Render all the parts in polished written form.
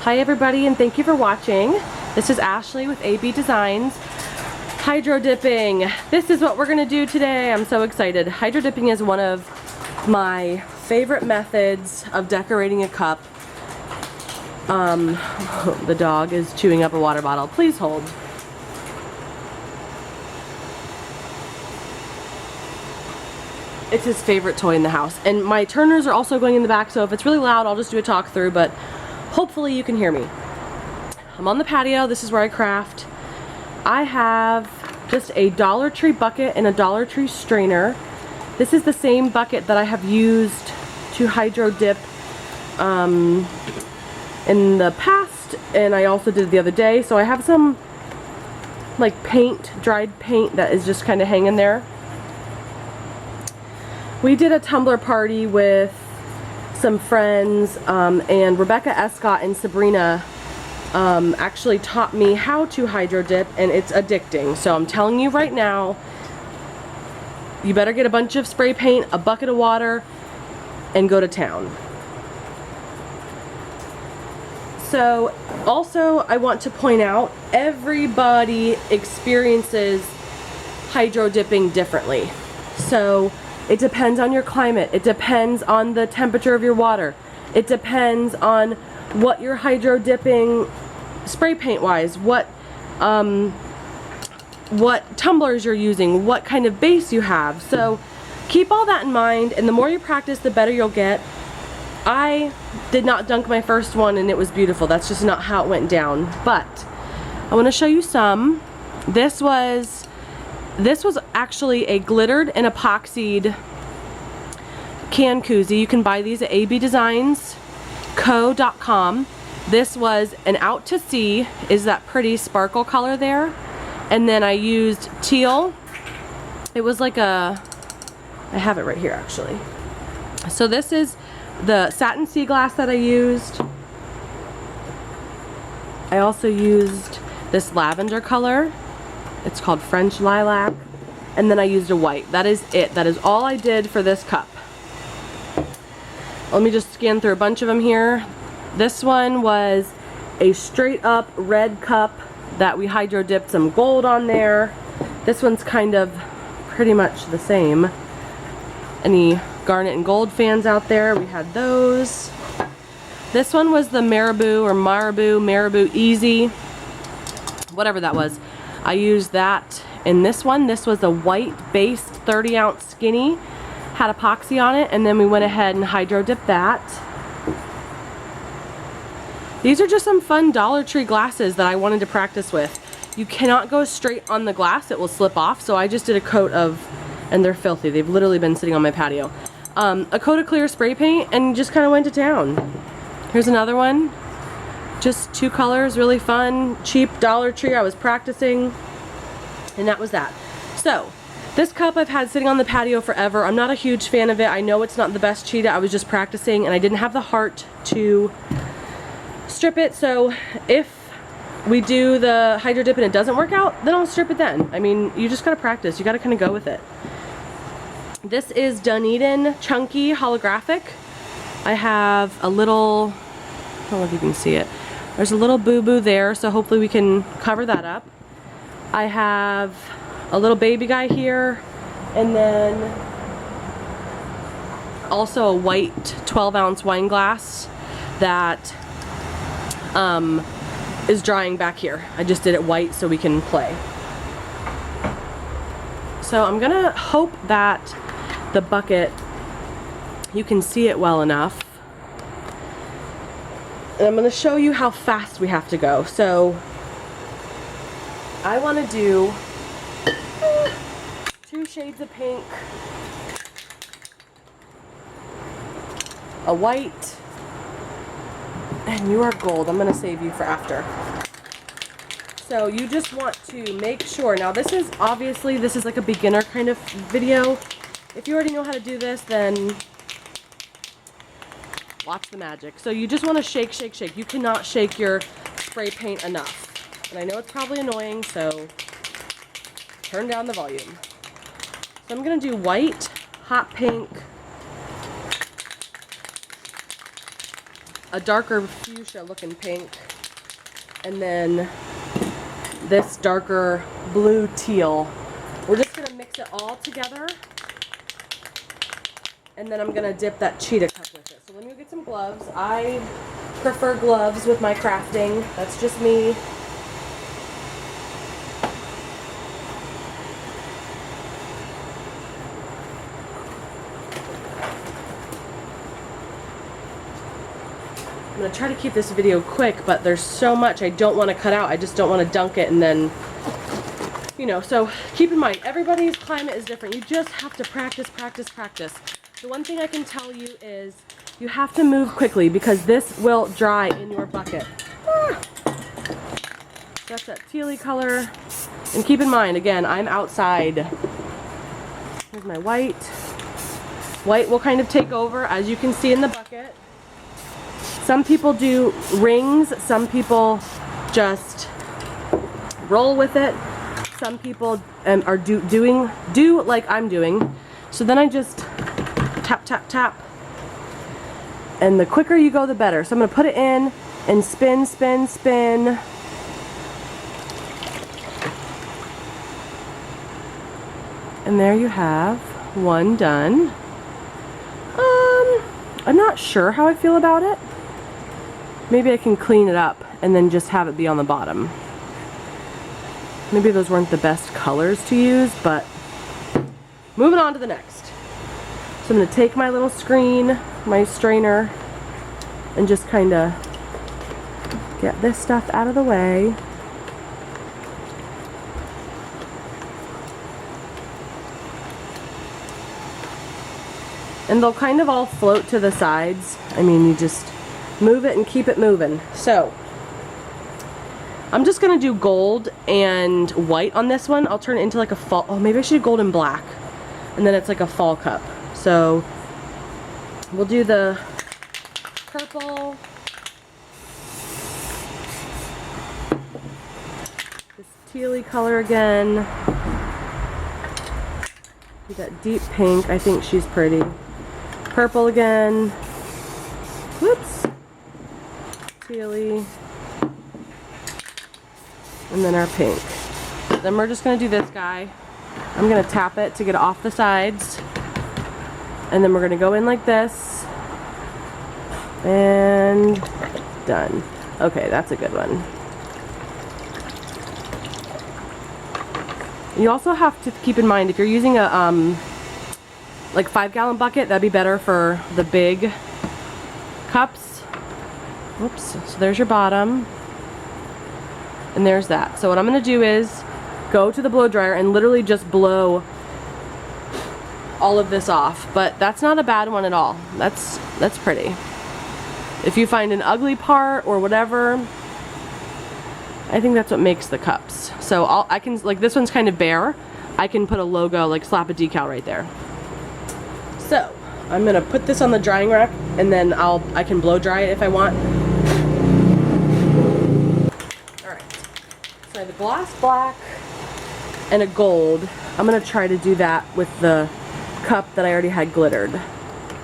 Hi everybody, and thank you for watching. This is Ashley with AB Designs. Hydro dipping. This is what we're gonna do today. I'm so excited. Hydro dipping is one of my favorite methods of decorating a cup. The dog is chewing up a water bottle. Please hold. It's his favorite toy in the house. And my turners are also going in the back, so if it's really loud, I'll just do a talk through, but hopefully you can hear me. I'm on the patio. This is where I craft. I have just a Dollar Tree bucket and a Dollar Tree strainer. This is the same bucket that I have used to hydro dip in the past, and I also did it the other day. So I have some like paint, dried paint that is just kind of hanging there. We did a tumbler party with some friends, and Rebecca, Escott, and Sabrina actually taught me how to hydro dip, and it's addicting. So I'm telling you right now, you better get a bunch of spray paint, a bucket of water, and go to town. So also I want to point out, everybody experiences hydro dipping differently. So it depends on your climate. It depends on the temperature of your water. It depends on what you're hydro dipping spray paint wise, what tumblers you're using, what kind of base you have. So keep all that in mind, and the more you practice, the better you'll get. I did not dunk my first one and it was beautiful. That's just not how it went down. But I want to show you some. This was actually a glittered and epoxied can koozie. You can buy these at abdesignsco.com. This was an out to sea, is that pretty sparkle color there. And then I used teal. It was like I have it right here actually. So this is the satin sea glass that I used. I also used this lavender color. It's called French lilac. And then I used a white. That is it. That is all I did for this cup. Let me just scan through a bunch of them here. This one was a straight up red cup that we hydro dipped some gold on there. This one's kind of pretty much the same. Any garnet and gold fans out there, we had those. This one was the Marabou Easy, whatever that was. I used that in this one. This was a white based 30-ounce skinny, had epoxy on it, and then we went ahead and hydro dipped that. These are just some fun Dollar Tree glasses that I wanted to practice with. You cannot go straight on the glass, it will slip off, so I just did a coat of, and they're filthy, they've literally been sitting on my patio. A coat of clear spray paint and just kind of went to town. Here's another one. Just two colors, really fun, cheap Dollar Tree. I was practicing, and that was that. So, this cup I've had sitting on the patio forever. I'm not a huge fan of it. I know it's not the best cheetah. I was just practicing, and I didn't have the heart to strip it. So, if we do the hydro dip and it doesn't work out, then I'll strip it then. I mean, you just gotta practice. You gotta kind of go with it. This is Dunedin Chunky Holographic. I have a little, I don't know if you can see it. There's a little boo-boo there, so hopefully we can cover that up. I have a little baby guy here, and then also a white 12-ounce wine glass that is drying back here. I just did it white so we can play. So I'm gonna hope that the bucket, you can see it well enough. And I'm going to show you how fast we have to go. So I want to do 2 shades of pink, a white, and you are gold. I'm going to save you for after. So you just want to make sure, now this is obviously, this is like a beginner kind of video. If you already know how to do this, then watch the magic. So you just want to shake, shake, shake. You cannot shake your spray paint enough. And I know it's probably annoying, so turn down the volume. So I'm going to do white, hot pink, a darker fuchsia looking pink, and then this darker blue teal. We're just gonna mix it all together, and then I'm gonna dip that cheetah cup with it. So let me go get some gloves. I prefer gloves with my crafting. That's just me. I'm going to try to keep this video quick, but there's so much I don't want to cut out. I just don't want to dunk it and then, you know, so keep in mind, everybody's climate is different. You just have to practice, practice, practice. The one thing I can tell you is you have to move quickly because this will dry in your bucket. That's that tealy color. And keep in mind, again, I'm outside. Here's my white. White will kind of take over, as you can see in the bucket. Some people do rings, some people just roll with it. Some people are do like I'm doing. So then I just tap, tap, tap. And the quicker you go, the better. So I'm going to put it in and spin, spin, spin. And there you have one done. I'm not sure how I feel about it. Maybe I can clean it up and then just have it be on the bottom. Maybe those weren't the best colors to use, but moving on to the next. So I'm going to take my little screen, my strainer, and just kind of get this stuff out of the way. And they'll kind of all float to the sides. I mean, you just move it and keep it moving. So I'm just gonna do gold and white on this one. I'll turn it into like a fall, oh, maybe I should do gold and black, and then it's like a fall cup. So we'll do the purple, this tealy color again, do that deep pink. I think she's pretty. Purple again, whoops, tealy, and then our pink. Then we're just going to do this guy. I'm going to tap it to get it off the sides, and then we're going to go in like this, and done. Okay, that's a good one. You also have to keep in mind, if you're using a like 5-gallon bucket, that'd be better for the big cups. Oops, so there's your bottom. And there's that. So what I'm gonna do is go to the blow dryer and literally just blow all of this off. But that's not a bad one at all. That's pretty. If you find an ugly part or whatever, I think that's what makes the cups. So I can, like, this one's kind of bare. I can put a logo, like slap a decal right there. So I'm gonna put this on the drying rack, and then I can blow dry it if I want. All right. So I have a gloss black and a gold. I'm gonna try to do that with the cup that I already had glittered,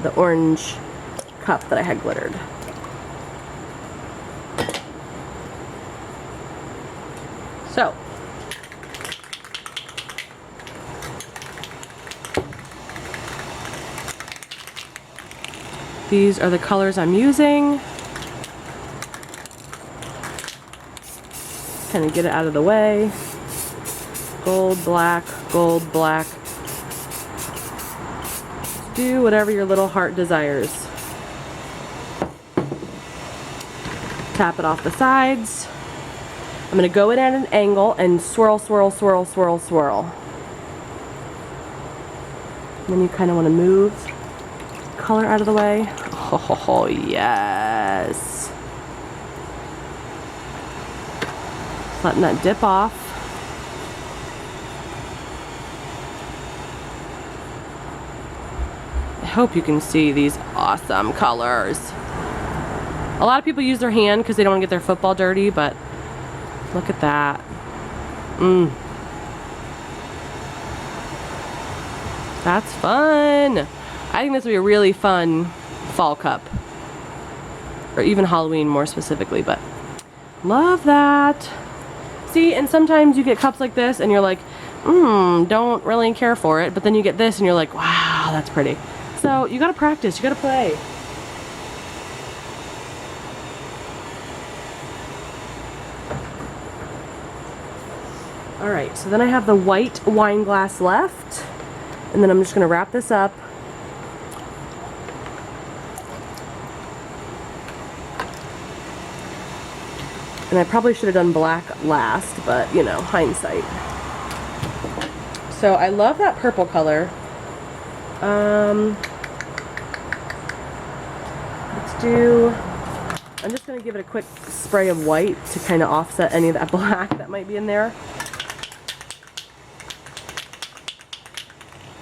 the orange cup that I had glittered. So these are the colors I'm using. Kind of get it out of the way. Gold, black, gold, black. Just do whatever your little heart desires. Tap it off the sides. I'm going to go in at an angle and swirl, swirl, swirl, swirl, swirl. And then you kind of want to move color out of the way. Oh, yes. Just letting that dip off. I hope you can see these awesome colors. A lot of people use their hand because they don't want to get their football dirty, but look at that. That's fun. I think this will be a really fun fall cup. or even Halloween more specifically, but love that. See, and sometimes you get cups like this and you're like, don't really care for it, but then you get this and you're like, wow, that's pretty. So you gotta practice, you gotta play. All right, so then I have the white wine glass left, and then I'm just gonna wrap this up. And I probably should have done black last, but you know, hindsight. So I love that purple color. I'm just gonna give it a quick spray of white to kind of offset any of that black that might be in there.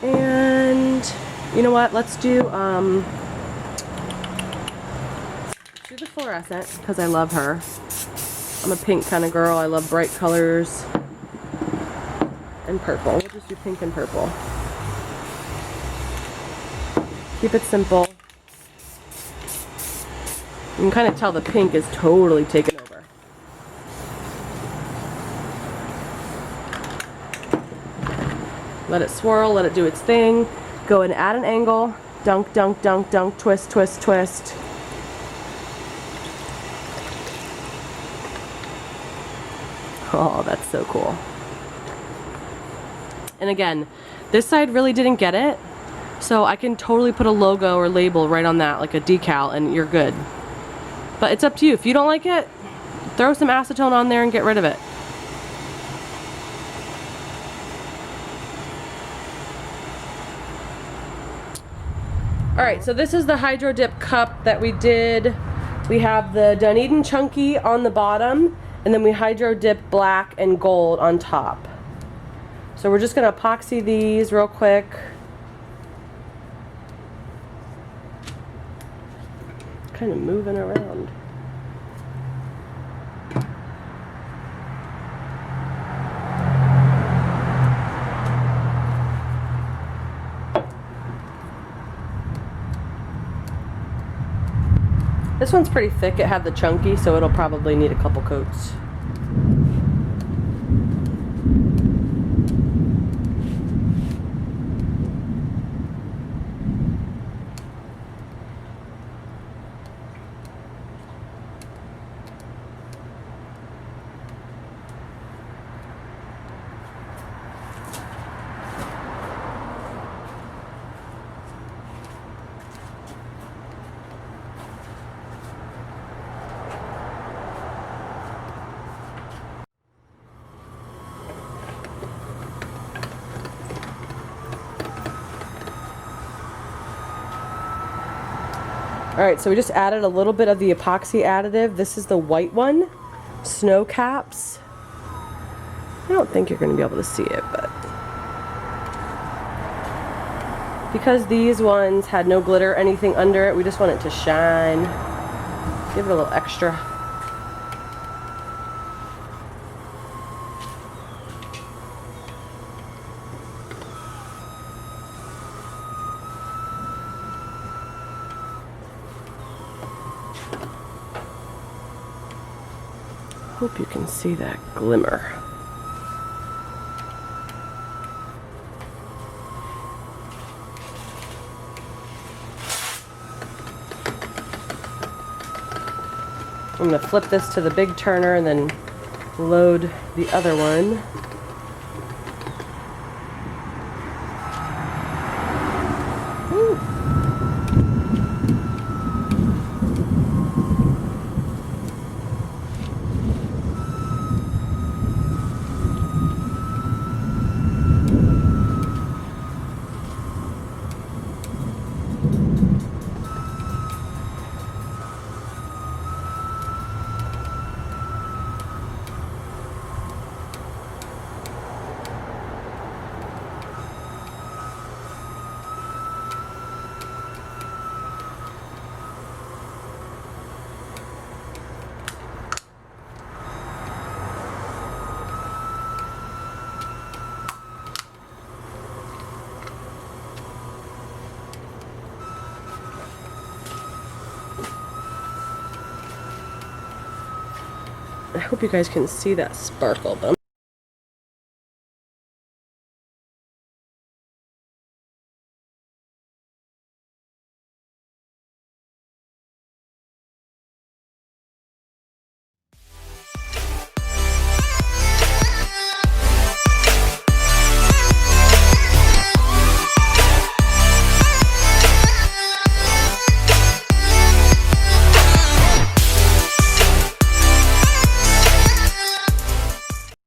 And you know what, let's do the fluorescent, because I love her. I'm a pink kind of girl. I love bright colors. And purple. We'll just do pink and purple. Keep it simple. You can kind of tell the pink is totally taken over. Let it swirl, let it do its thing. Go and add an angle. Dunk, dunk, dunk, dunk, twist, twist, twist. Oh, that's so cool. And again, this side really didn't get it, so I can totally put a logo or label right on that, like a decal, and you're good. But it's up to you. If you don't like it, throw some acetone on there and get rid of it. Alright, so this is the Hydro Dip cup that we did. We have the Dunedin Chunky on the bottom, and then we Hydro Dip black and gold on top. So we're just going to epoxy these real quick. Kind of moving around. This one's pretty thick. It had the chunky, so it'll probably need a couple coats. Alright, so we just added a little bit of the epoxy additive. This is the white one, Snow Caps. I don't think you're going to be able to see it, but because these ones had no glitter or anything under it, we just want it to shine. Give it a little extra. Hope you can see that glimmer. I'm going to flip this to the big turner and then load the other one. Woo. hope you guys can see that sparkle, but